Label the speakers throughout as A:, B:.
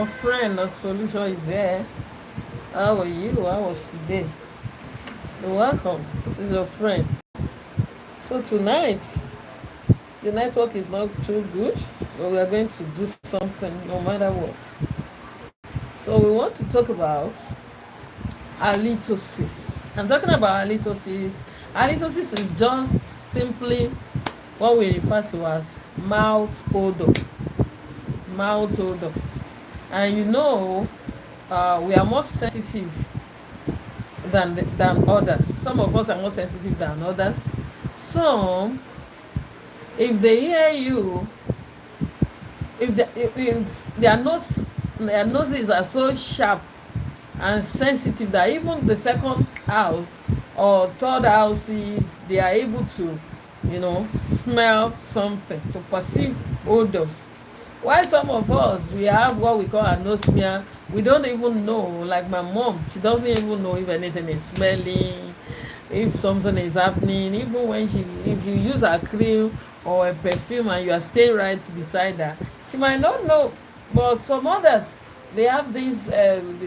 A: Our friend of solution is here. How are you? How was today? You're welcome. This is your friend. So tonight, the network is not too good, but we are going to do something no matter what. So we want to talk about halitosis. I'm talking about halitosis. Halitosis is just simply what we refer to as mouth odor. Mouth odor. And we are more sensitive than others. Some of us are more sensitive than others. Some, if they hear you, if their noses are so sharp and sensitive that even the second house or third houses, they are able to, smell something, to perceive odors. While some of us, we have what we call anosmia. We don't even know, like my mom, she doesn't even know if anything is smelling, if something is happening. Even when if you use a cream or a perfume and you are staying right beside her, she might not know. But some others, they have this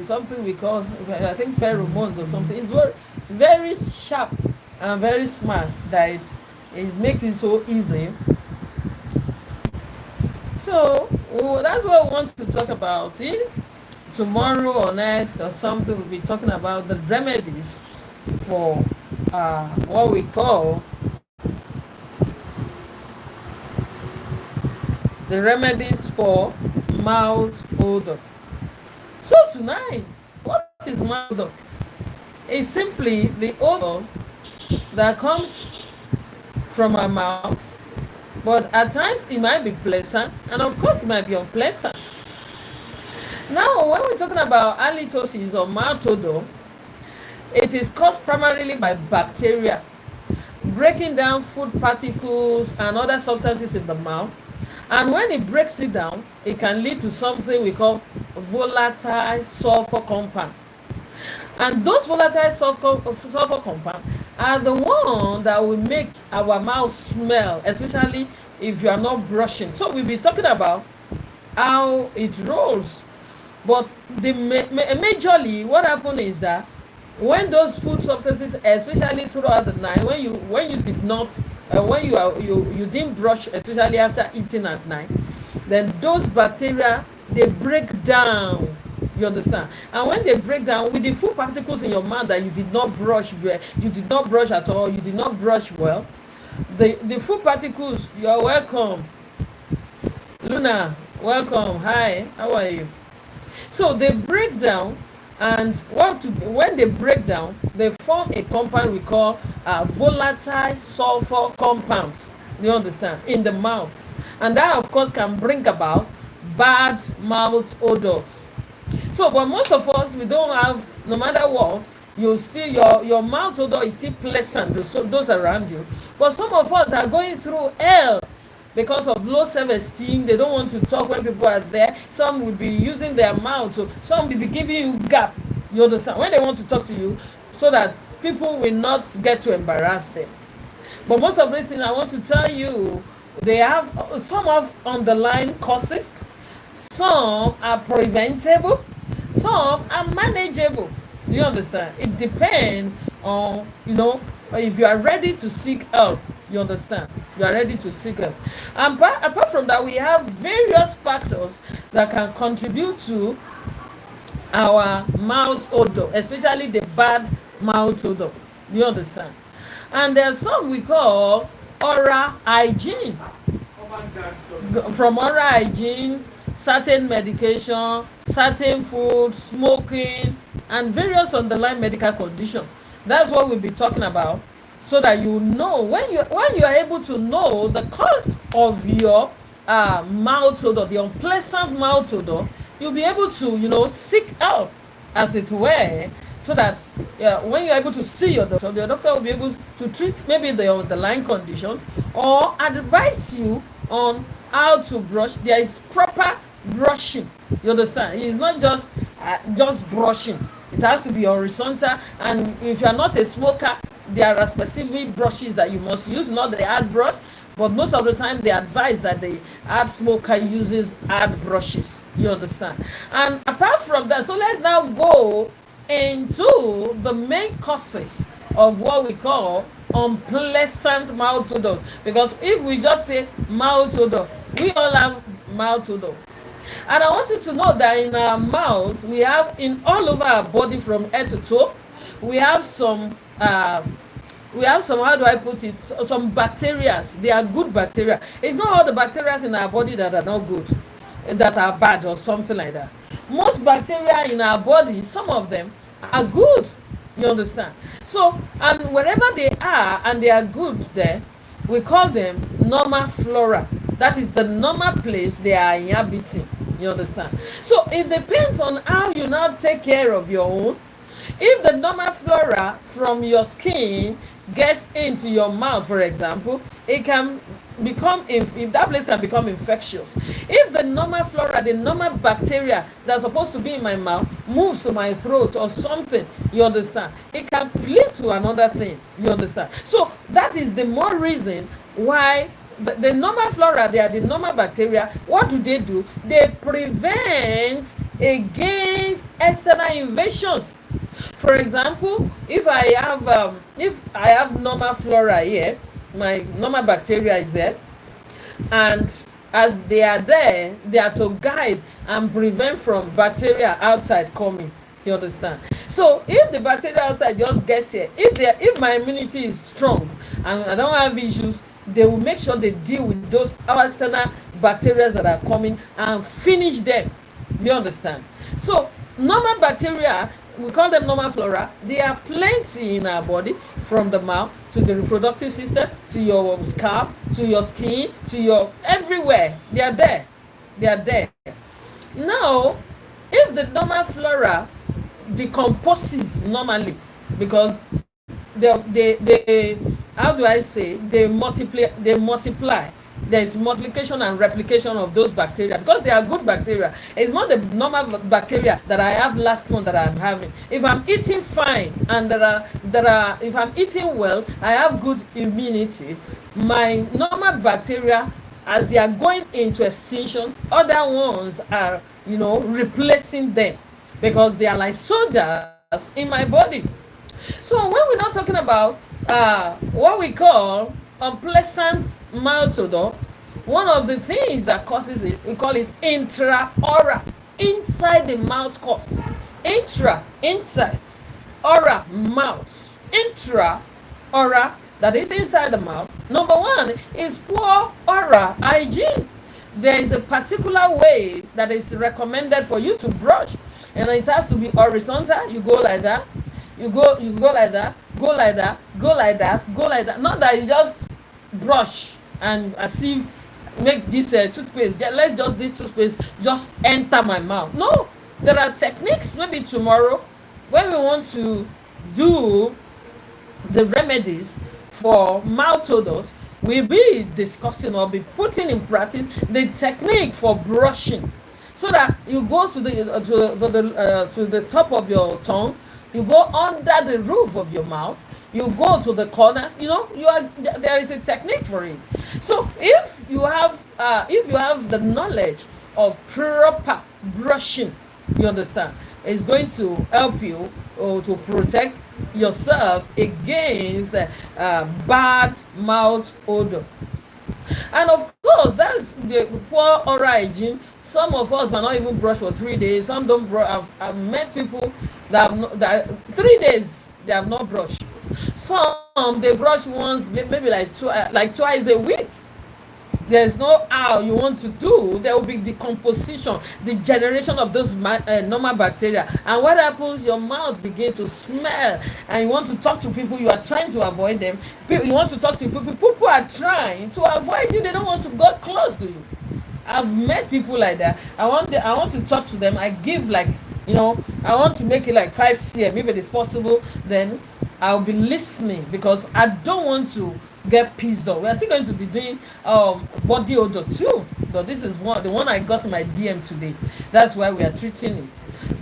A: something we call, I think, pheromones or something. It's very, very sharp and very smart that it makes it so easy. So that's what we want to talk about. Tomorrow or next or something, we'll be talking about the remedies for what we call the remedies for mouth odor. So tonight, what is mouth odor? It's simply the odor that comes from our mouth, but at times it might be pleasant, and of course it might be unpleasant. Now, when we're talking about halitosis or mouth odor, it is caused primarily by bacteria breaking down food particles and other substances in the mouth. And when it breaks it down, it can lead to something we call volatile sulfur compound. And those volatile sulfur compounds are the one that will make our mouth smell, especially if you are not brushing. So we'll be talking about how it rolls. But majorly what happens is that when those food substances, especially throughout the night, when you did not you didn't brush, especially after eating at night, then those bacteria, they break down. You understand? And when they break down with the food particles in your mouth that you did not brush at all, you did not brush well, the food particles, you're welcome. Luna, welcome. Hi, how are you? So they break down, and when they break down, they form a compound we call volatile sulfur compounds. You understand? In the mouth. And that, of course, can bring about bad mouth odors. So, but most of us, we don't have, no matter what, you still, your mouth odor is still pleasant to those around you. But some of us are going through hell because of low self-esteem. They don't want to talk when people are there. Some will be using their mouth. So some will be giving you gap. You understand? When they want to talk to you, so that people will not get to embarrass them. But most of the things I want to tell you, they have some of underlying causes. Some are preventable. Some are manageable. Do you understand? It depends on, if you are ready to seek help. You understand? You are ready to seek help. And apart from that, we have various factors that can contribute to our mouth odor, especially the bad mouth odor. You understand? And there's some we call oral hygiene. From oral hygiene, certain medication, certain food, smoking, and various underlying medical conditions. That's what we'll be talking about, so that you know, when you are able to know the cause of your mouth odor, the unpleasant mouth odor, you'll be able to seek help, as it were, so that when you're able to see your doctor will be able to treat maybe the underlying conditions, or advise you on how to brush. There is proper brushing. You understand? It's not just brushing. It has to be horizontal. And if you are not a smoker, there are specific brushes that you must use, not the hard brush, But most of the time, they advise that the hard smoker uses hard brushes. You understand? And apart from that, so let's now go into the main causes of what we call unpleasant mouth odor. Because if we just say mouth odor, we all have mouth odor. And I want you to know that in our mouth, we have in all over our body from head to toe, we have some how do I put it, some bacteria. They are good bacteria. It's not all the bacteria in our body that are not good, that are bad or something like that. Most bacteria in our body, some of them are good. You understand? So, and wherever they are and they are good there, we call them normal flora. That is the normal place they are inhabiting. You understand? So it depends on how you now take care of your own. If the normal flora from your skin gets into your mouth, for example, it can become, if that place can become infectious. If the normal flora, the normal bacteria that's supposed to be in my mouth moves to my throat or something, you understand, it can lead to another thing. You understand? So that is the more reason why the normal flora, they are the normal bacteria. What do? They prevent against external invasions. For example, if I have normal flora here, my normal bacteria is there, and as they are there, they are to guide and prevent from bacteria outside coming. You understand? So if the bacteria outside just gets here, if my immunity is strong and I don't have issues, they will make sure they deal with those external bacteria that are coming and finish them. You understand? So normal bacteria, we call them normal flora. They are plenty in our body, from the mouth to the reproductive system, to your scalp, to your skin, to your everywhere. They are there. They are there. Now, if the normal flora decomposes normally, because they how do I say, they multiply. There's multiplication and replication of those bacteria because they are good bacteria. It's not the normal bacteria that I have last month that I'm having. If I'm eating fine and if I'm eating well, I have good immunity. My normal bacteria, as they are going into extinction, other ones are, replacing them because they are like soldiers in my body. So when we're not talking about what we call unpleasant mouth odor, one of the things that causes it, we call it intraoral, inside the mouth cause. Inside, oral, mouth. Intraoral, that is inside the mouth. Number one is poor oral hygiene. There is a particular way that is recommended for you to brush, and it has to be horizontal. You go like that. You go like that, go like that, go like that, go like that. Not that you just brush and as if make this toothpaste. Let's just this toothpaste just enter my mouth. No, there are techniques. Maybe tomorrow, when we want to do the remedies for mouth odors, we'll be discussing or be putting in practice the technique for brushing, so that you go to the top of your tongue. You go under the roof of your mouth. You go to the corners. There is a technique for it. So if you have the knowledge of proper brushing, you understand, it's going to help you to protect yourself against bad mouth odor. And of course, that's the poor oral hygiene. Some of us might not even brush for 3 days. Some don't brush. I've met people that 3 days they have not brushed. Some they brush once, maybe like twice a week. There's no how you want to do. There will be decomposition, the generation of those normal bacteria. And what happens? Your mouth begins to smell, and you want to talk to people. You are trying to avoid them. You want to talk to people. People are trying to avoid you. They don't want to go close to you. I've met people like that. I want to talk to them. I give I want to make it like 5 cm if it is possible. Then I'll be listening because I don't want to get pissed off. We are still going to be doing body odor too, but this is the one I got in my DM today. That's why we are treating it.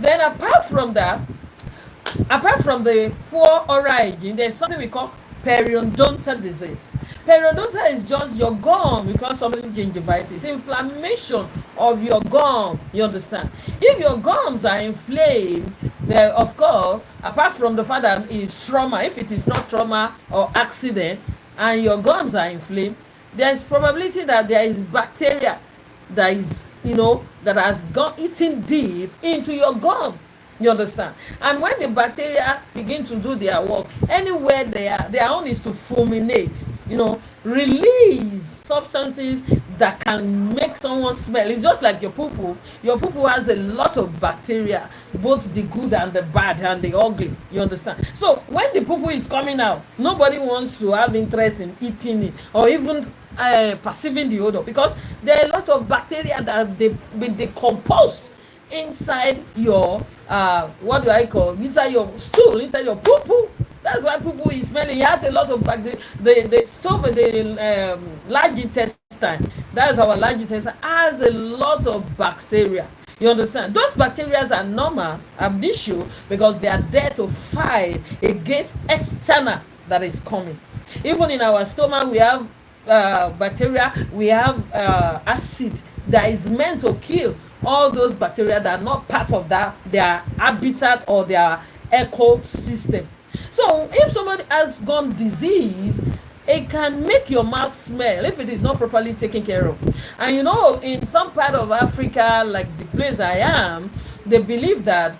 A: Then apart from the poor oral hygiene, there's something we call periodontal disease. Periodontal is just your gum because something gingivitis, inflammation of your gum. You understand? If your gums are inflamed, then of course, apart from the fact that it's trauma, if it is not trauma or accident, and your gums are inflamed, there is probability that there is bacteria that is, that has gone eaten deep into your gum. You understand? And when the bacteria begin to do their work, anywhere they are, their own is to fulminate, release substances that can make someone smell. It's just like your poo-poo. Your poo-poo has a lot of bacteria, both the good and the bad and the ugly. You understand? So when the poo-poo is coming out, nobody wants to have interest in eating it or even perceiving the odor, because there are a lot of bacteria that they been decomposed inside your what do I call, inside your stool, inside your poo poo. That's why poo poo is smelling. It has a lot of bacteria. The large intestine, that's our large intestine, has a lot of bacteria. You understand? Those bacteria are normal an issue because they are there to fight against external that is coming. Even in our stomach, we have bacteria, we have acid that is meant to kill all those bacteria that are not part of their habitat or their ecosystem. So if somebody has gum disease, it can make your mouth smell if it is not properly taken care of. And in some part of Africa, like the place I am, they believe that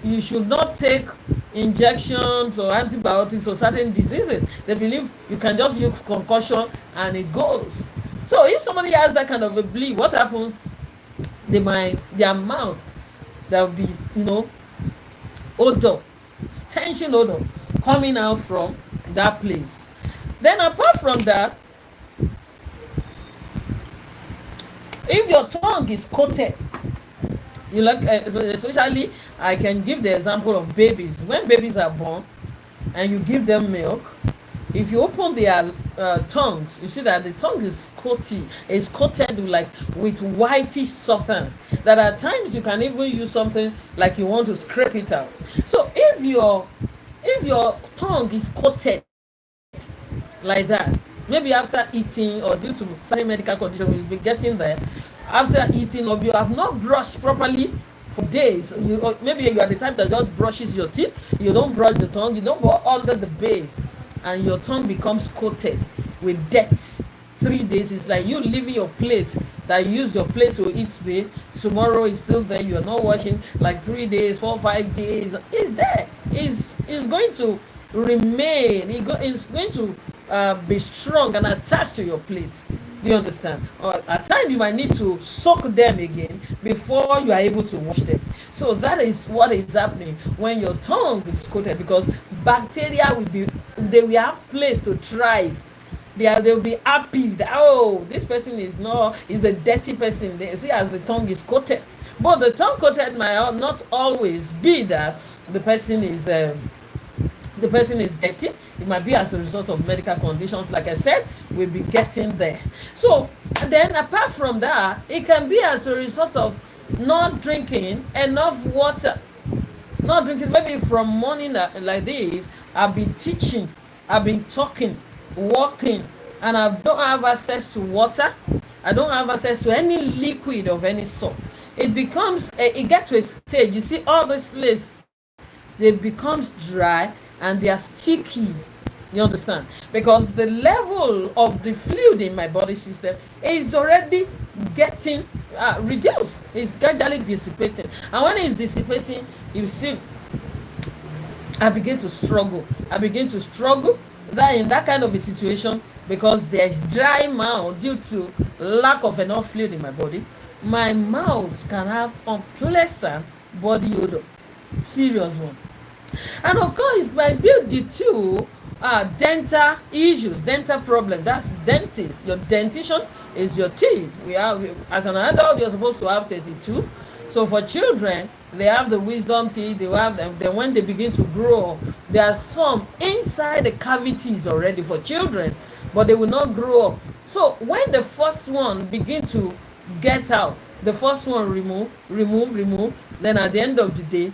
A: you should not take injections or antibiotics for certain diseases. They believe you can just use concussion and it goes. So if somebody has that kind of a belief, what happens? Their mouth, there will be, odor, stenching odor coming out from that place. Then apart from that, if your tongue is coated, especially, I can give the example of babies. When babies are born and you give them milk, if you open their tongues, you see that the tongue is coated with whitish substance. That at times you can even use something like you want to scrape it out. So if your tongue is coated like that, maybe after eating or due to certain medical condition, we'll be getting there. After eating, or you have not brushed properly for days, maybe you are the type that just brushes your teeth, you don't brush the tongue, you don't go under the base, and your tongue becomes coated with dirt. 3 days, it's like you leaving your plate that you use your plate to eat today, tomorrow is still there, you're not washing, like 3 days, 4, 5 days, it's there. It's going to remain, it's going to be strong and attached to your plate. Do you understand? Or at times you might need to soak them again before you are able to wash them. So that is what is happening when your tongue is coated, because bacteria will have place to thrive. They will be happy that, this person is a dirty person. They see as the tongue is coated. But the tongue coated might not always be that the person is dirty. It might be as a result of medical conditions. Like I said, we'll be getting there. So then apart from that, it can be as a result of not drinking enough water. Not drinking, maybe from morning like this, I've been teaching, I've been talking, walking, and I don't have access to water. I don't have access to any liquid of any sort. It gets to a stage, you see all this place, they becomes dry and they are sticky. You understand? Because the level of the fluid in my body system is already getting reduced. It's gradually dissipating. And when it's dissipating, you see, I begin to struggle. That in that kind of a situation, because there's dry mouth due to lack of enough fluid in my body, my mouth can have unpleasant body odor. Serious one. And of course, it might be due to dental issues, dental problem. That's dentist. Your dentition is your teeth. As an adult, you're supposed to have 32. So for children, they have the wisdom teeth. They have them. Then when they begin to grow, there are some inside the cavities already for children, but they will not grow up. So when the first one begin to get out, the first one remove. Then at the end of the day,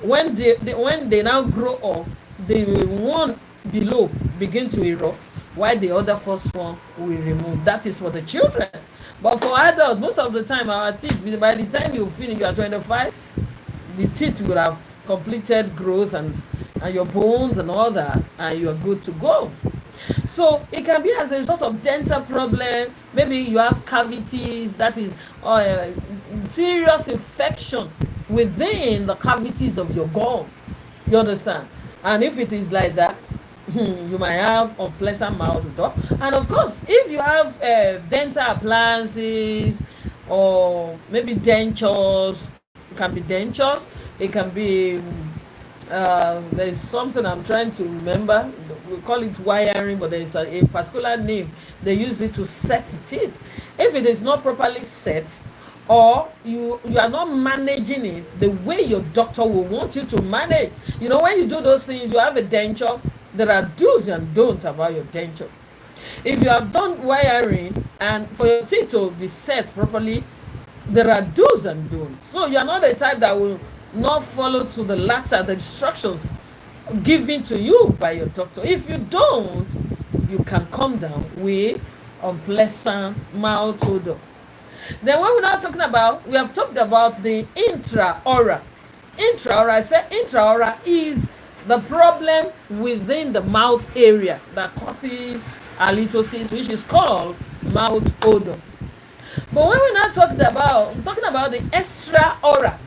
A: when they now grow up, the one below begin to erupt. while the other first one we remove. That is for the children. But for adults, most of the time our teeth, by the time you finish, you are 25, the teeth will have completed growth, and your bones and all that, and you are good to go. So it can be as a result of dental problem. Maybe you have cavities, that is serious infection within the cavities of your gum. You understand? And if it is like that, you might have unpleasant mouth odor. And of course, if you have dental appliances or maybe dentures, it can be dentures, it can be there's something I'm trying to remember. We call it wiring, but there's a particular name they use it to set teeth. If it is not properly set, or you are not managing it the way your doctor will want you to manage, when you do those things, you have a denture, there are do's and don'ts about your denture. If you have done wiring and for your teeth to be set properly, there are do's and don'ts. So you are not the type that will not follow to the latter the instructions given to you by your doctor. If you don't, you can come down with unpleasant mouth odor. Then when we're now talking about, we have talked about the intraoral. I said intraoral is the problem within the mouth area that causes halitosis, which is called mouth odor. But when we're now talking about the extraoral,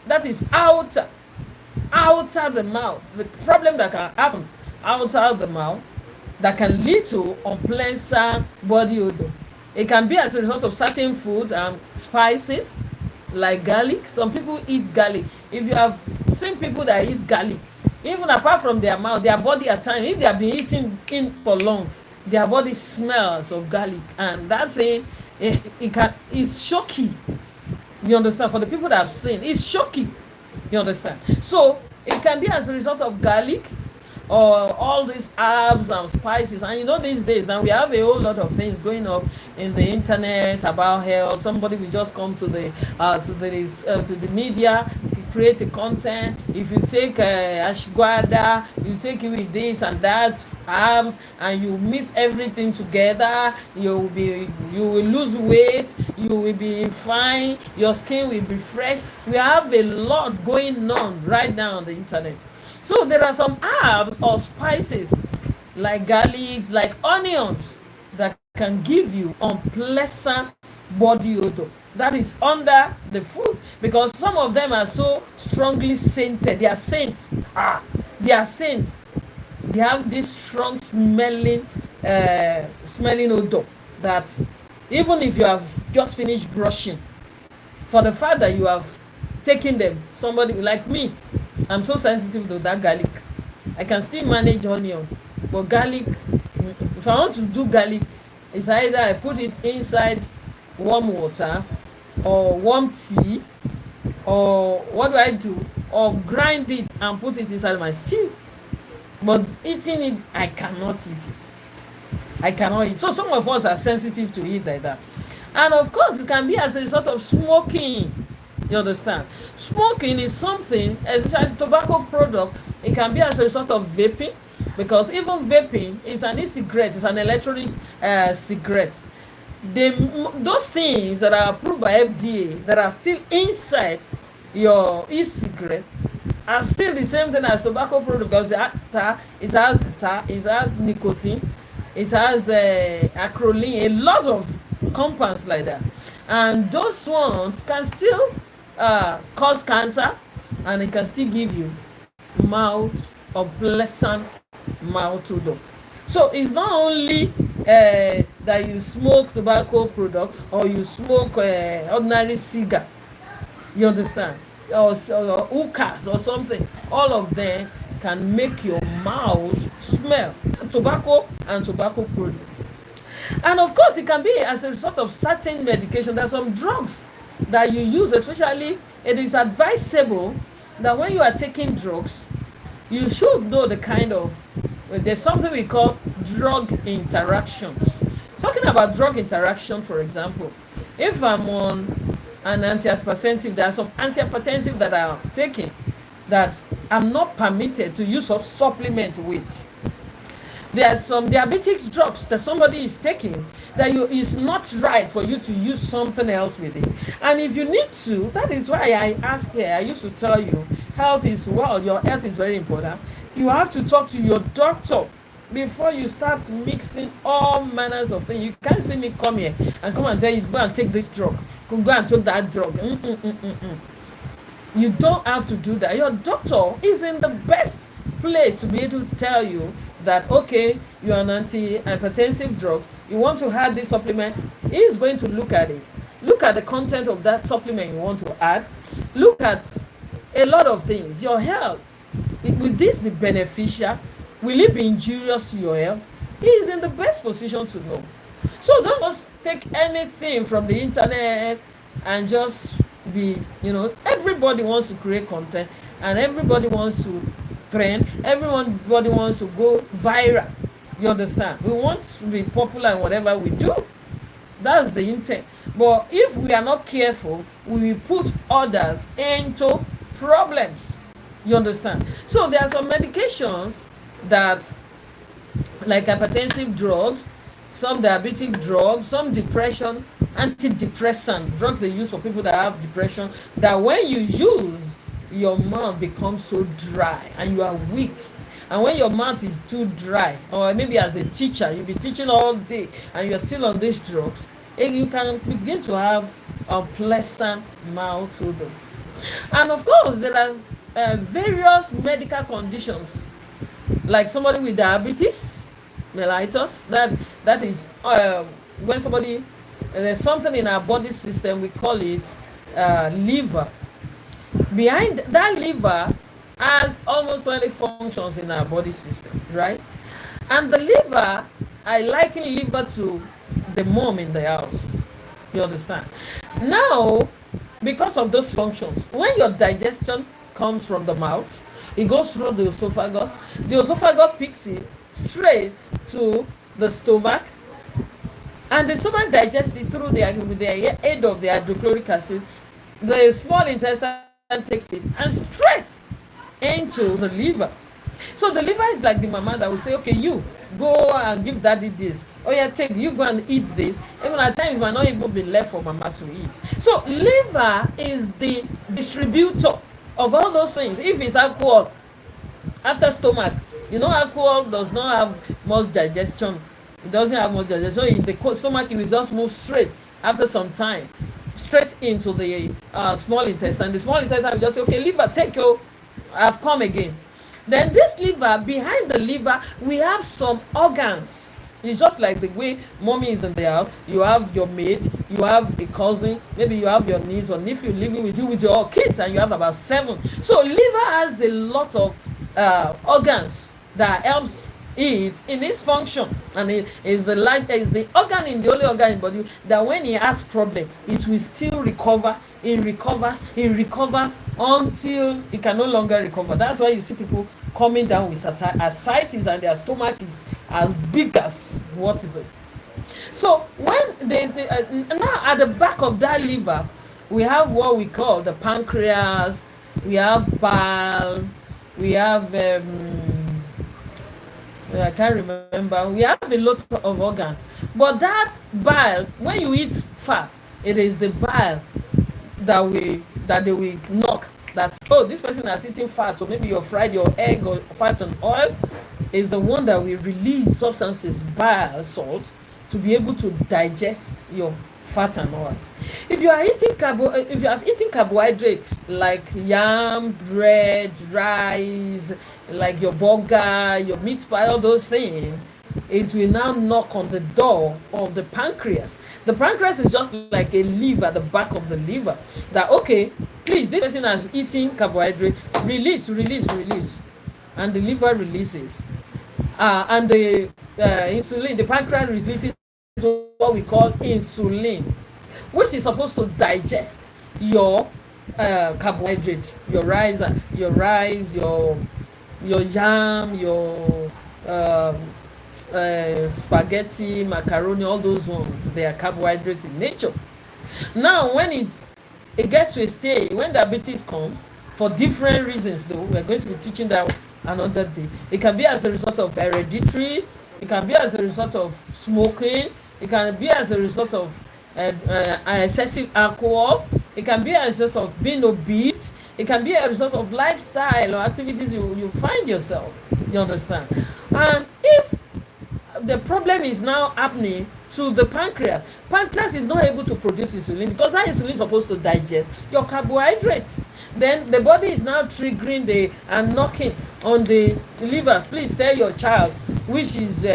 A: that is outer the mouth, the problem that can happen outside of the mouth that can lead to unpleasant body odor. It can be as a result of certain food and spices like garlic. Some people eat garlic. If you have seen people that eat garlic, even apart from their mouth, their body at times, if they have been eating in for long, their body smells of garlic, and that thing is shocking. You understand? For the people that have seen, it's shocking. You understand? So it can be as a result of garlic or all these herbs and spices. And these days now we have a whole lot of things going up in the internet about health. Somebody will just come to the media, create a content. If you take ashwagandha, you take it with this and that herbs, and you mix everything together, you will lose weight, you will be fine, your skin will be fresh. We have a lot going on right now on the internet. So there are some herbs or spices like garlics, like onions, that can give you unpleasant body odor. That is under the food, because some of them are so strongly scented. They are scent. They are scent. They have this strong smelling odor that even if you have just finished brushing, for the fact that you have taken them, somebody like me, I'm so sensitive to that garlic. I can still manage onion, but garlic, if I want to do garlic, it's either I put it inside warm water or warm tea, or what do? Or grind it and put it inside my stew. But eating it, I cannot eat it. I cannot eat. So some of us are sensitive to it like that. And of course, it can be as a result of smoking. You understand? Smoking is something, especially tobacco product, it can be as a result of vaping, because even vaping is an e-cigarette, it's an electronic cigarette. Those things that are approved by FDA that are still inside your e-cigarette are still the same thing as tobacco product, because it has nicotine, it has acrolein, a lot of compounds like that, and those ones can still cause cancer, and it can still give you unpleasant mouth odor. So it's not only that you smoke tobacco product or you smoke ordinary cigar, you understand, or hookahs or something. All of them can make your mouth smell tobacco and tobacco product. And of course, it can be as a result of certain medication. There are some drugs that you use, especially it is advisable that when you are taking drugs, you should know the kind of, there's something we call drug interactions. Talking about drug interaction, for example, if I'm on an antihypertensive, there are some antihypertensive that I'm taking that I'm not permitted to use a supplement with. There are some diabetes drugs that somebody is taking that is not right for you to use something else with it. And if you need to, that is why I ask here, I used to tell you, health is, well, your health is very important. You have to talk to your doctor before you start mixing all manners of things. You can't see me come here and come and tell you, go and take this drug, go and take that drug. You don't have to do that. Your doctor is in the best place to be able to tell you that, okay, you're on anti-hypertensive drugs, you want to add this supplement. He's going to look at it, look at the content of that supplement you want to add, look at a lot of things. Your health, will this be beneficial? Will it be injurious to your health? He is in the best position to know. So don't just take anything from the internet and just be, everybody wants to create content and everybody wants to trend, everybody wants to go viral. You understand? We want to be popular in whatever we do. That's the intent. But if we are not careful, we will put others into problems. You understand? So there are some medications that, like hypertensive drugs, some diabetic drugs, some depression, antidepressant drugs they use for people that have depression, that when you use, your mouth becomes so dry and you are weak. And when your mouth is too dry, or maybe as a teacher, you'll be teaching all day and you're still on these drugs, you can begin to have unpleasant mouth odor. And of course, there are various medical conditions, like somebody with diabetes mellitus, that is when somebody, there's something in our body system, we call it liver. Behind that liver has almost 20 functions in our body system, right? And the liver, I liken liver to the mom in the house. You understand? Now, because of those functions, when your digestion comes from the mouth, it goes through the esophagus. The esophagus picks it straight to the stomach, and the stomach digests it through with the aid of the hydrochloric acid. The small intestine takes it and straight into the liver. So the liver is like the mama that will say, okay, you go and give daddy this. Oh yeah, take, you go and eat this. Even at times might not even be left for mama to eat. So liver is the distributor of all those things. If it's alcohol, after stomach, alcohol does not have much digestion. It doesn't have much digestion. So in the stomach, it will just move straight after some time, straight into the small intestine. The small intestine will just say, okay, liver, take your, I've come again. Then this liver, behind the liver, we have some organs. It's just like the way mommy is in the house. You have your maid, you have a cousin, maybe you have your niece or nephew living with you with your kids, and you have about 7. So liver has a lot of organs that helps it in its function, and it is the organ, in the only organ in the body that when it has problem, it will still recover. It recovers until it can no longer recover. That's why you see people coming down with ascites and their stomach is as big as what is it. So when now at the back of that liver, we have what we call the pancreas, we have bile, we have I can't remember. We have a lot of organs, but that bile, when you eat fat, it is the bile that they will knock. That, oh, this person has eaten fat, or maybe you fried your egg or fat and oil, is the one that will release substances, bile, salt, to be able to digest your fat and oil. If you have eaten carbohydrate like yam, bread, rice, like your burger, your meat pie, all those things, it will now knock on the door of the pancreas. The pancreas is just like a lever at the back of the liver. That, okay, please, this person has eaten carbohydrate, release. And the liver releases. And the insulin, the pancreas releases what we call insulin, which is supposed to digest your carbohydrate, your rice, your yam, your spaghetti, macaroni, all those ones, they are carbohydrates in nature. Now, when it gets to a stage, when diabetes comes, for different reasons though, we're going to be teaching that another day. It can be as a result of hereditary It can be as a result of smoking. It can be as a result of excessive alcohol. It can be as a result of being obese. It can be a result of lifestyle or activities you find yourself. You understand? And if the problem is now happening to the pancreas. Pancreas is not able to produce insulin because that insulin is supposed to digest your carbohydrates. Then the body is now triggering and knocking on the liver. Please tell your child which is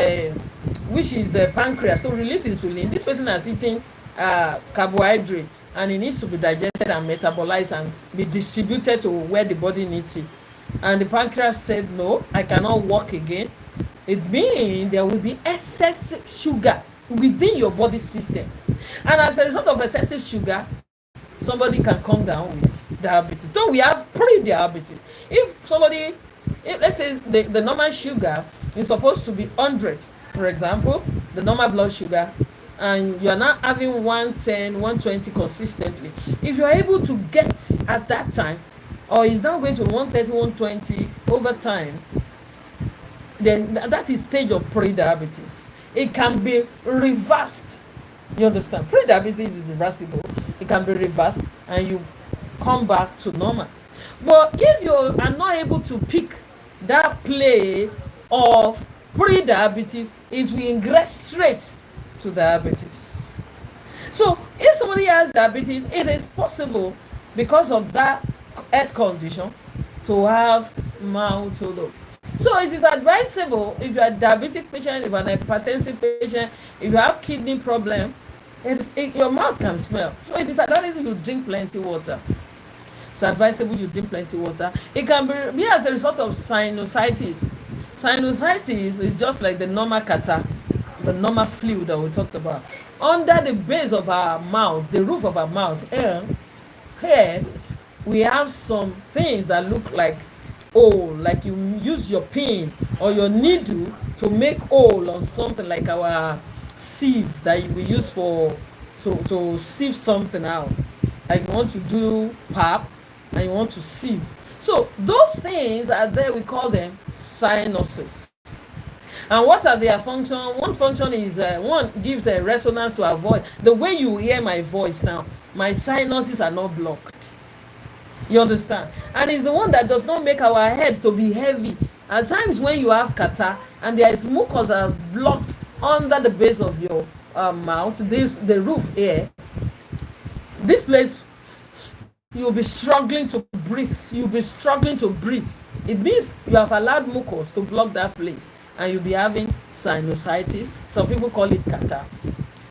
A: pancreas to release insulin. This person has eaten carbohydrate and it needs to be digested and metabolized and be distributed to where the body needs it. And the pancreas said, no, I cannot work again. It means there will be excessive sugar within your body system. And as a result of excessive sugar, somebody can come down with diabetes. So we have pre-diabetes. If somebody, let's say the normal sugar is supposed to be 100, for example, the normal blood sugar, and you are not having 110, 120 consistently. If you are able to get at that time, or it's now going to 130, 120 over time, then that is stage of pre-diabetes. It can be reversed. You understand? Pre-diabetes is reversible. It can be reversed and you come back to normal. But if you are not able to pick that place of pre-diabetes, it will ingress straight to diabetes. So if somebody has diabetes, it is possible because of that health condition to have mouth odor. So it is advisable if you are a diabetic patient, if you are a hypertensive patient, if you have kidney problem, your mouth can smell. So it is advisable you drink plenty water. It's advisable you drink plenty water. It can be as a result of sinusitis. Sinusitis is just like the normal catarrh, the normal flu that we talked about. Under the base of our mouth, the roof of our mouth, here we have some things that look like like you use your pin or your needle to make hole on something, like our sieve that we use to sieve something out. Like you want to do pap and you want to sieve. So those things are there, we call them sinuses. And what are their function? One function is one gives a resonance to our voice. The way you hear my voice now, my sinuses are not blocked. You understand? And it's the one that does not make our head to be heavy. At times when you have catarrh and there is mucus that is blocked under the base of your mouth, the roof here, this place, you'll be struggling to breathe. You'll be struggling to breathe. It means you have allowed mucus to block that place and you'll be having sinusitis. Some people call it catarrh.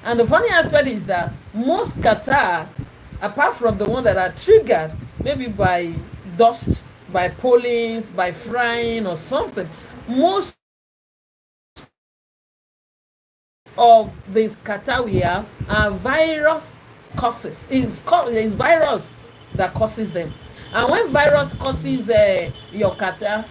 A: And the funny aspect is that most catarrh, apart from the ones that are triggered maybe by dust, by pollens, by frying or something, most of these catarrh we have are virus causes. It's virus that causes them. And when virus causes your catarrh,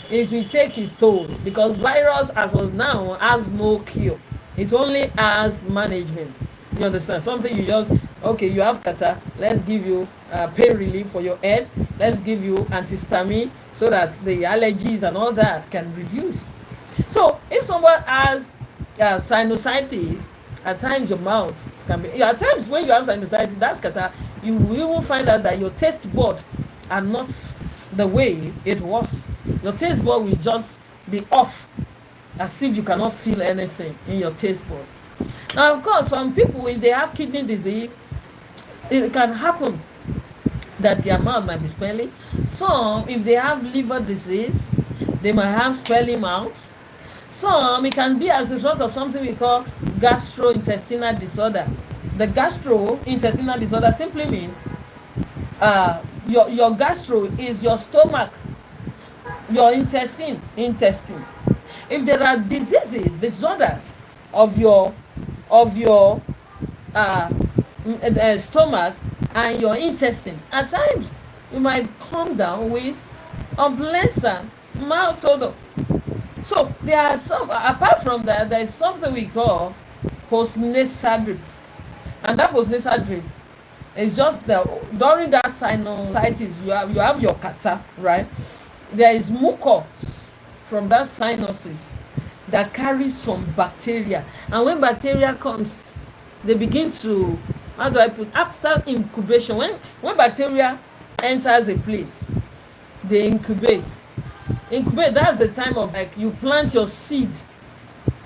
A: it will take its toll, because virus as of now has no cure. It only has management. You understand? Something you just, okay, you have catarrh, let's give you pain relief for your head, let's give you antihistamine so that the allergies and all that can reduce. So if someone has sinusitis, at times your mouth can be, at times when you have sinusitis, that's catarrh, you will even find out that your taste bud are not the way it was. Your taste bud will just be off, as if you cannot feel anything in your taste bud. Now, of course, some people, if they have kidney disease, it can happen that their mouth might be smelly. Some, if they have liver disease, they might have smelly mouth. Some, it can be as a result of something we call gastrointestinal disorder. The gastrointestinal disorder simply means your gastro is your stomach, your intestine. If there are disorders of your stomach and your intestine, at times you might come down with unpleasant mouth odor. So there are some, apart from that, there is something we call postnasal drip, and that postnasal drip is just that during that sinusitis you have your catarrh, right? There is mucus from that sinuses that carries some bacteria, and when bacteria comes, they begin to, how do I put, after incubation, when bacteria enters a place, they incubate. That's the time of, like, you plant your seed,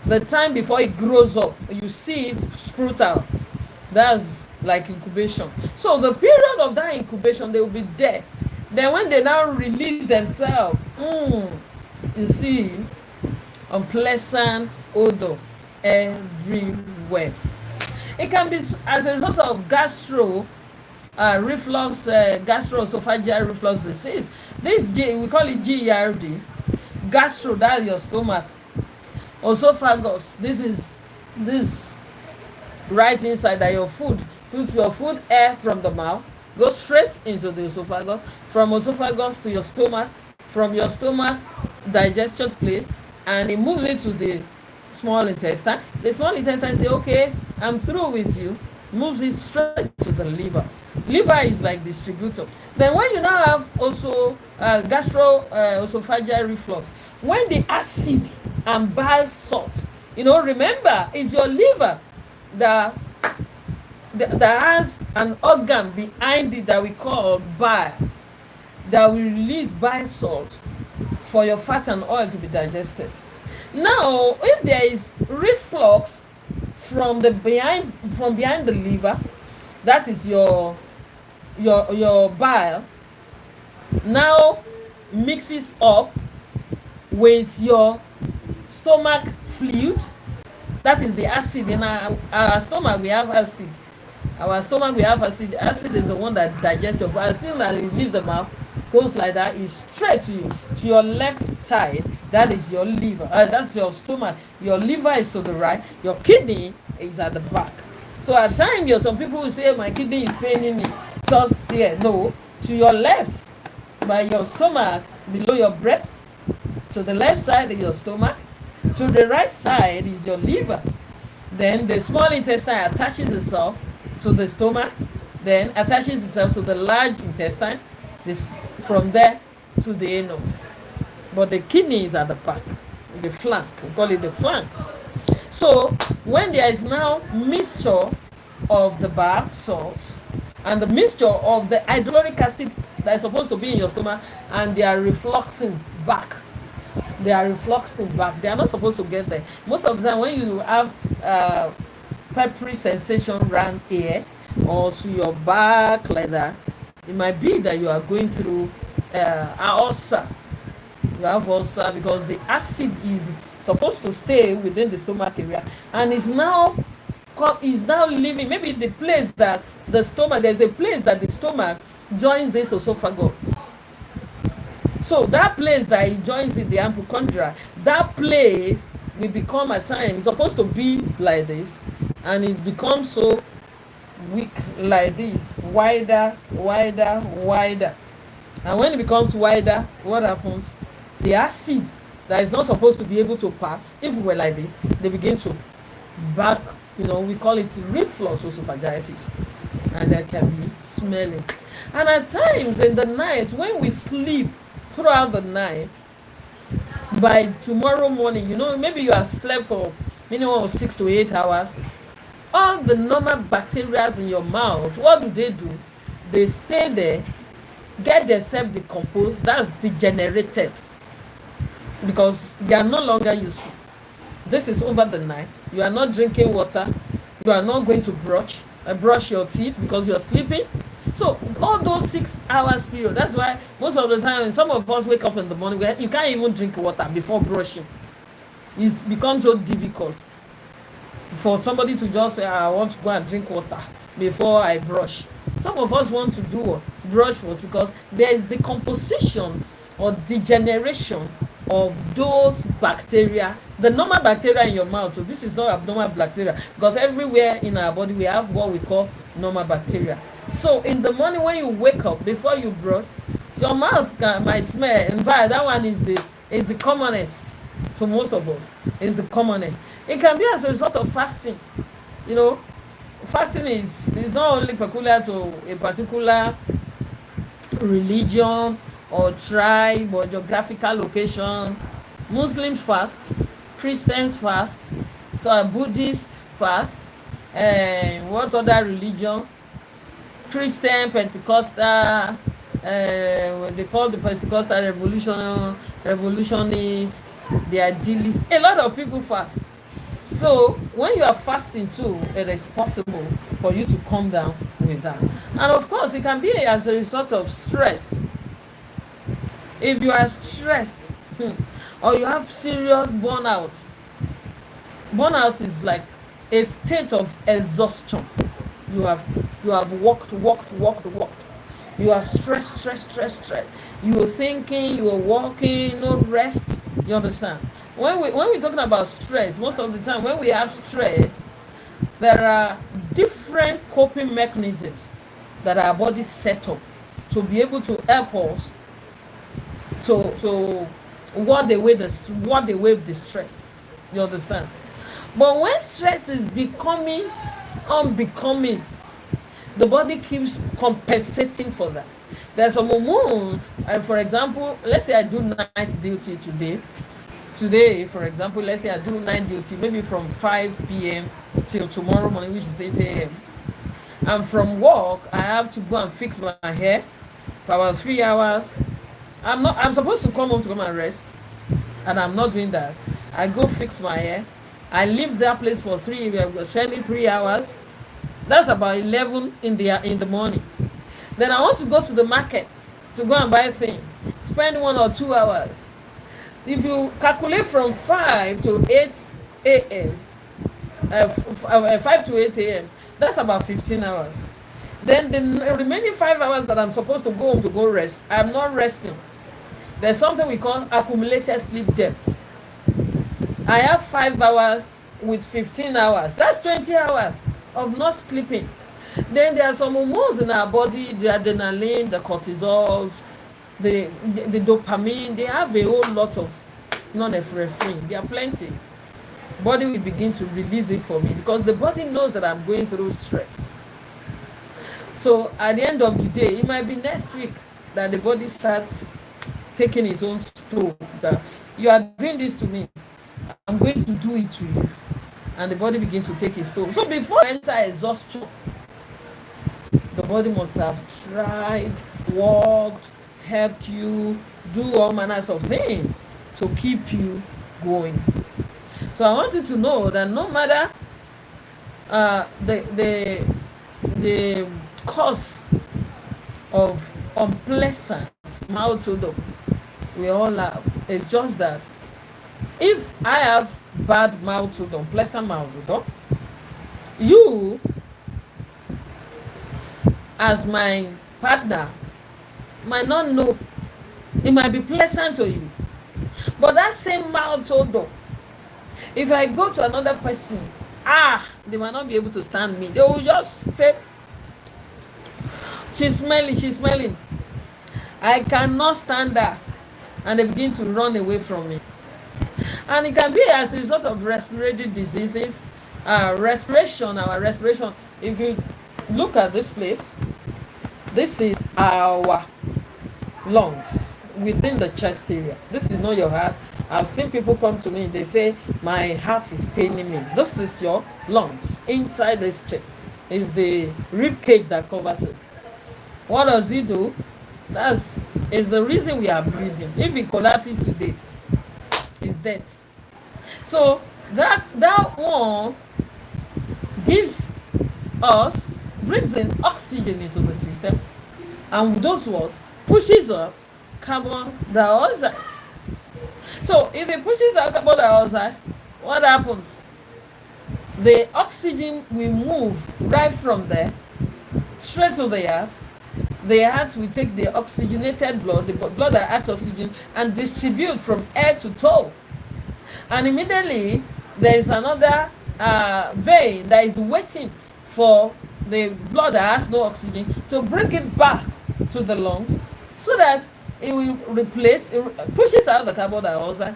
A: the time before it grows up, you see it sprout out. That's like incubation. So the period of that incubation, they will be there. Then when they now release themselves, you see unpleasant odor everywhere. It can be as a result of reflux, gastroesophageal reflux disease. This we call it GERD. Gastro, that's your stomach. Esophagus, this right inside, that your food air from the mouth goes straight into the esophagus, from esophagus to your stomach, from your stomach digestion place, and it moves it to the small intestine. The small intestine say, okay, I'm through with you, moves it straight to the liver. Liver is like distributor. Then when you now have also esophageal reflux, when the acid and bile salt, remember, it's your liver that has an organ behind it that we call bile, that will release bile salt for your fat and oil to be digested. Now, if there is reflux from behind the liver, that is your bile, now mixes up with your stomach fluid. That is the acid. In our stomach we have acid. Acid is the one that digests your food. As soon as it leaves the mouth, goes like that, is straight to your left side. That is your liver. That's your stomach. Your liver is to the right. Your kidney is at the back. So at times, some people will say, my kidney is paining me. Just here. No, to your left, by your stomach, below your breast. To the left side is your stomach. To the right side is your liver. Then the small intestine attaches itself to the stomach, then attaches itself to the large intestine, from there to the anus. But the kidney is at the back, the flank. We call it the flank. So when there is now mixture of the bile salts and the mixture of the hydrochloric acid that is supposed to be in your stomach, and they are refluxing back. They are not supposed to get there. Most of the time when you have peppery sensation around here or to your back like that, it might be that you are going through an ulcer. You have ulcer because the acid is supposed to stay within the stomach area, and is now leaving. Maybe the place that the stomach, there's a place that the stomach joins this esophagus. So that place that it joins in the hypochondria, that place will become, at times, it's supposed to be like this, and it's become so weak like this, wider. And when it becomes wider, what happens? The acid that is not supposed to be able to pass, if we were like this, they begin to back, we call it reflux esophagitis, and there can be smelling. And at times in the night, when we sleep throughout the night, by tomorrow morning, maybe you have slept for minimum of 6 to 8 hours, all the normal bacteria in your mouth, what do? They stay there, get themselves decomposed, that's degenerated, because they are no longer useful. This is over the night. You are not drinking water. You are not going to brush your teeth because you are sleeping. So all those 6 hours period, that's why most of the time some of us wake up in the morning, you can't even drink water before brushing. It becomes so difficult for somebody to just say, I want to go and drink water before I brush. Some of us want to do what? Brush first, because there is decomposition or degeneration of those bacteria, the normal bacteria in your mouth. So this is not abnormal bacteria, because everywhere in our body we have what we call normal bacteria. So in the morning when you wake up, before you brush, your mouth might smell. In fact, that one is the commonest to most of us. It's the commonest. It can be as a result of fasting. Fasting is not only peculiar to a particular religion or tribe or geographical location. Muslims fast, Christians fast, so Buddhists fast, what other religion? Christian, Pentecostal, they call the Pentecostal revolutionists, the idealists. A lot of people fast. So when you are fasting too, it is possible for you to come down with that. And of course, it can be as a result of stress. If you are stressed, or you have serious burnout, burnout is like a state of exhaustion. You have worked. You have stress. You are thinking, you are walking, no rest. You understand? When we're talking about stress, most of the time when we have stress, there are different coping mechanisms that our body set up to be able to help us to ward away the stress. You understand? But when stress is becoming unbecoming, the body keeps compensating for that. There's some hormone, for example, let's say I do night duty today, for example, let's say I do night duty maybe from 5 p.m. till tomorrow morning, which is 8 a.m. And from work I have to go and fix my hair for about 3 hours. I'm supposed to come home to come and rest, and I'm not doing that. I go fix my hair, I leave that place for spending 3 hours. That's about 11 in the morning. Then I want to go to the market to go and buy things, spend 1 or 2 hours. If you calculate from 5 to 8 a.m., 5 to 8 a.m., that's about 15 hours. Then the remaining 5 hours that I'm supposed to go home to go rest, I'm not resting. There's something we call accumulated sleep debt. I have 5 hours with 15 hours. That's 20 hours of not sleeping. Then there are some hormones in our body, the adrenaline, the cortisols, the dopamine. They have a whole lot of non-epinephrine. There are plenty. Body will begin to release it for me because the body knows that I'm going through stress. So at the end of the day, it might be next week that the body starts taking its own toll. That you are doing this to me, I'm going to do it to you. And the body begins to take its toll. So before you enter exhaustion, the body must have tried, walked, helped you, do all manners of things to keep you going. So I want you to know that no matter the cause of unpleasant mouth odor we all have, it's just that if I have bad mouth odor, unpleasant mouth odor, you as my partner might not know. It might be pleasant to you, but that same mouth odor, if I go to another person, they might not be able to stand me. They will just say, she's smelling. I cannot stand her. And they begin to run away from me. And it can be as a result of respiratory diseases. Our respiration. If you look at this place, this is our lungs within the chest area. This is not your heart. I've seen people come to me, they say, my heart is paining me. This is your lungs. Inside this chest is the rib cage that covers it. What does it do? Is the reason we are breathing. If it collapses today, it's death. So that one brings in oxygen into the system, and those what pushes out carbon dioxide. So if it pushes out carbon dioxide, what happens? The oxygen will move right from there straight to the heart. The heart will take the oxygenated blood, the blood that adds oxygen, and distribute from head to toe. And immediately there is another vein that is waiting for the blood that has no oxygen to bring it back to the lungs, so that it will pushes out the carbon dioxide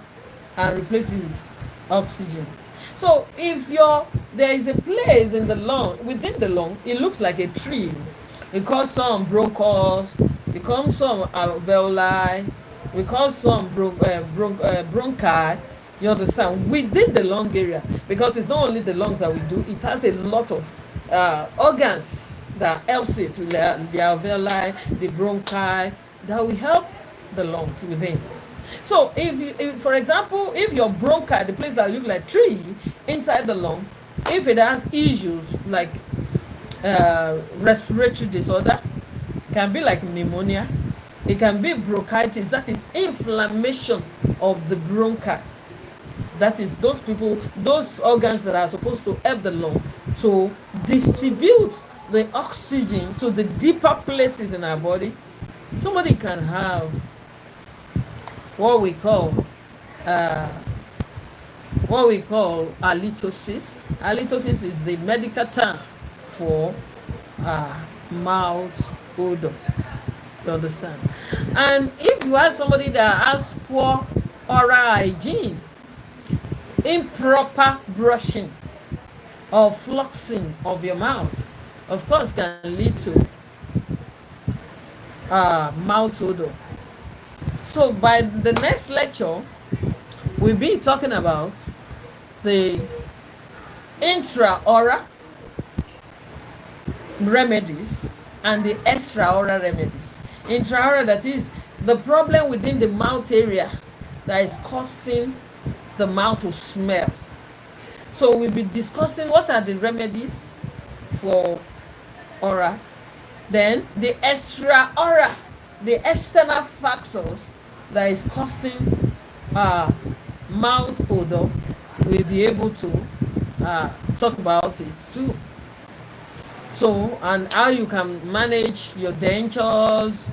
A: and replaces it with oxygen. So if there is a place in the lung, within the lung, it looks like a tree. We call some bronchus, we call some alveoli, we call some bronchi. You understand? Within the lung area, because it's not only the lungs that we do, it has a lot of organs that helps it, the alveoli, the bronchi, that will help the lungs within. So if for example, if your bronchi, the place that look like tree inside the lung, if it has issues like respiratory disorder, can be like pneumonia, it can be bronchitis, that is inflammation of the bronchi. That is those people, those organs that are supposed to help the lung to distribute the oxygen to the deeper places in our body. Somebody can have what we call halitosis. Halitosis is the medical term for mouth odor. You understand? And if you have somebody that has poor oral hygiene, improper brushing or flossing of your mouth, of course, can lead to mouth odor. So by the next lecture, we'll be talking about the intraoral remedies and the extraoral remedies. Intraoral, that is the problem within the mouth area that is causing the mouth to smell. So we'll be discussing what are the remedies for oral, then the extraoral, the external factors that is causing mouth odor. We'll be able to talk about it too. So, and how you can manage your dentures.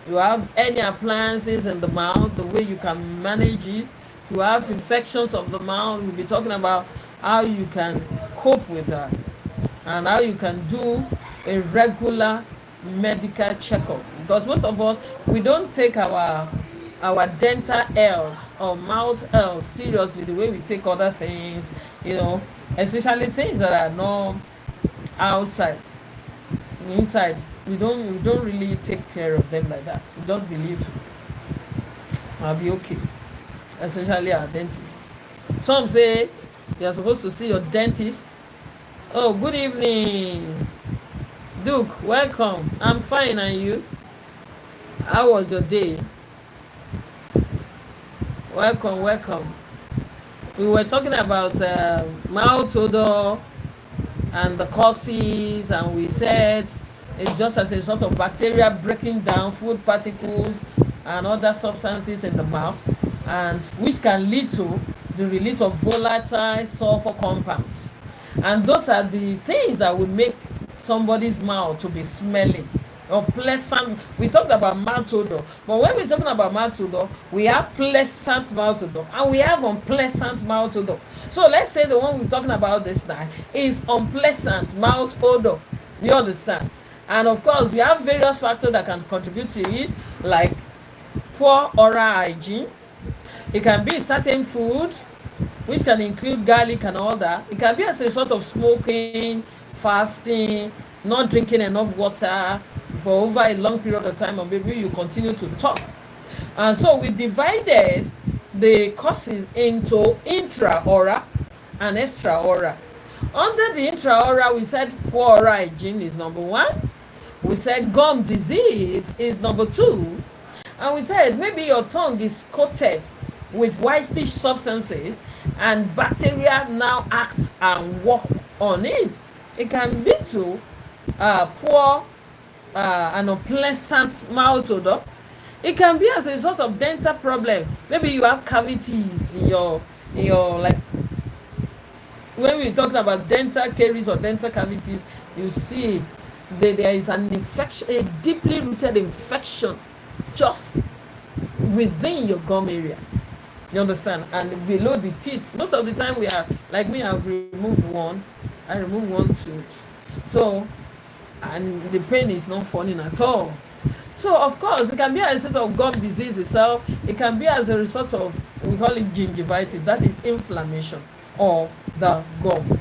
A: You have any appliances in the mouth, the way you can manage it. If you have infections of the mouth, we'll be talking about how you can cope with that and how you can do a regular medical checkup. Because most of us, we don't take our dental health or mouth health seriously the way we take other things, especially things that are not outside. Inside, we don't really take care of them like that. We just believe I'll be okay, especially our dentist. Some say you're supposed to see your dentist. Oh, good evening, Duke. Welcome. I'm fine, and you? How was your day? Welcome. We were talking about mouth odor and the causes, and we said it's just as a sort of bacteria breaking down food particles and other substances in the mouth, and which can lead to the release of volatile sulfur compounds. And those are the things that will make somebody's mouth to be smelling or pleasant. We talked about mouth odor, but when we're talking about mouth odor, we have pleasant mouth odor and we have unpleasant mouth odor. So let's say the one we're talking about this time is unpleasant mouth odor. You understand? And of course, we have various factors that can contribute to it, like poor oral hygiene. It can be certain food, which can include garlic and all that. It can be as a result of smoking, fasting, not drinking enough water for over a long period of time, or maybe you continue to talk. And so we divided the causes into intraoral and extraoral. Under the intraoral, we said poor oral hygiene is number 1. We said gum disease is number 2. And we said maybe your tongue is coated with whitish substances and bacteria now act and work on it. It can lead to poor and unpleasant mouth odor. It can be as a result of dental problem. Maybe you have cavities in your like, when we talk about dental caries or dental cavities, you see that there is an infection, a deeply rooted infection just within your gum area. You understand? And below the teeth. Most of the time we are, like me, I've removed one. I removed one tooth. So, and the pain is not falling at all. So, of course, it can be as a result of gum disease itself. It can be as a result of, we call it gingivitis, that is inflammation of the gum.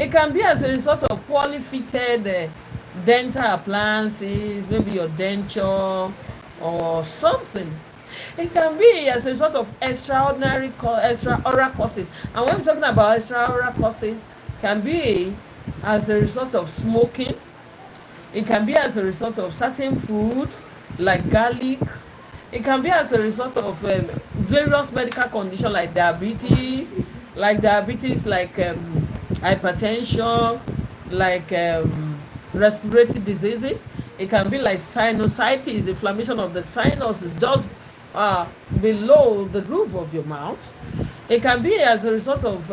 A: It can be as a result of poorly fitted dental appliances, maybe your denture or something It can be as a result of extra oral causes. And when we're talking about extra oral causes, can be as a result of smoking. It can be as a result of certain food like garlic. It can be as a result of various medical conditions like diabetes, like hypertension, like respiratory diseases. It can be like sinusitis, inflammation of the sinuses just below the roof of your mouth. It can be as a result of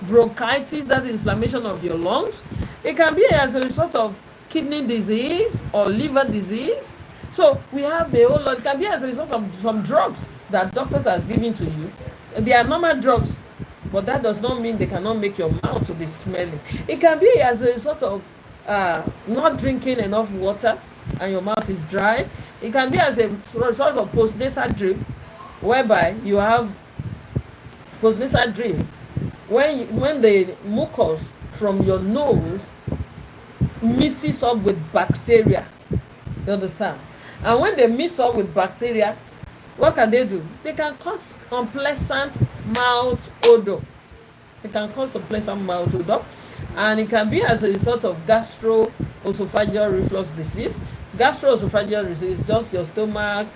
A: bronchitis, that is inflammation of your lungs. It can be as a result of kidney disease or liver disease. So we have a whole lot. It can be as a result of some drugs that doctors are giving to you. They are normal drugs, but that does not mean they cannot make your mouth to be smelly. It can be as a result of not drinking enough water and your mouth is dry. It can be as a result of postnasal drip, whereby you have postnasal drip when the mucus from your nose mixes up with bacteria. You understand? And when they mix up with bacteria, what can they do? They can cause unpleasant mouth odor. It can cause unpleasant mouth odor. And it can be as a result of gastroesophageal reflux disease. Gastroesophageal disease is just your stomach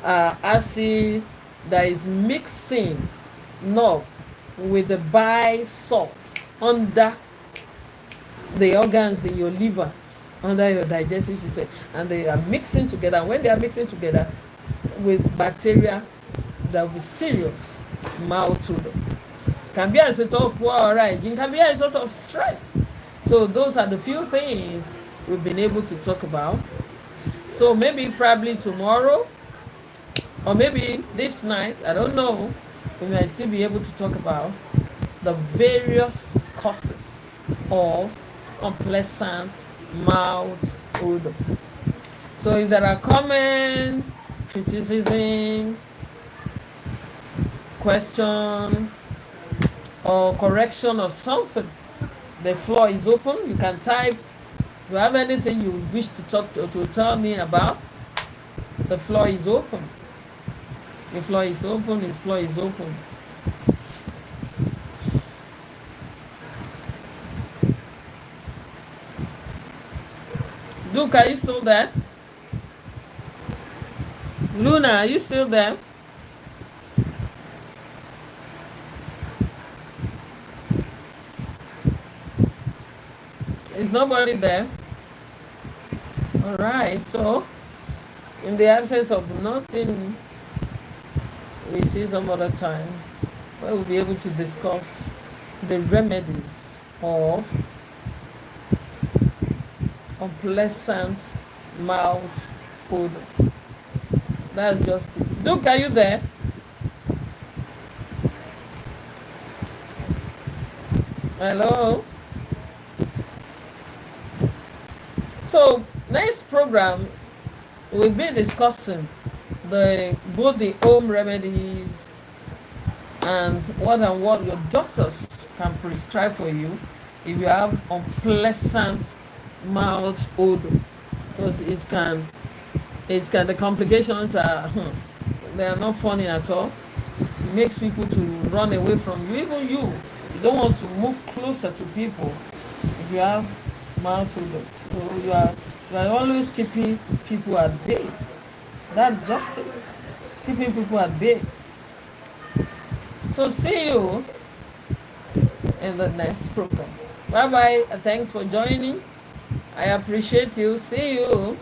A: acid that is mixing up with the bile salt under the organs in your liver, under your digestive system, and they are mixing together. And when they are mixing together with bacteria, there will be serious mouth odor. Can be as a result of poor oral hygiene, can be as a result of stress. So those are the few things we've been able to talk about. So maybe probably tomorrow or maybe this night, I don't know, we might still be able to talk about the various causes of unpleasant mouth odor. So if there are comments, criticisms, question, or correction or something, the floor is open. You can type. If you have anything you wish to tell me about, the floor is open. The floor is open. The floor is open. Duke, are you still there? Luna, are you still there? Is nobody there? All right. So, in the absence of nothing, we see some other time where we'll be able to discuss the remedies of unpleasant mouth odor. That's just it. Duke, are you there? Hello? So, next program, we'll be discussing both the home remedies and what your doctors can prescribe for you if you have unpleasant mouth odor, because the complications are they are not funny at all. It makes people to run away from you. Even you don't want to move closer to people if you have mouth odor. So you are always keeping people at bay. That's just it. Keeping people at bay. So see you in the next program. Bye bye. Thanks for joining. I appreciate you. See you.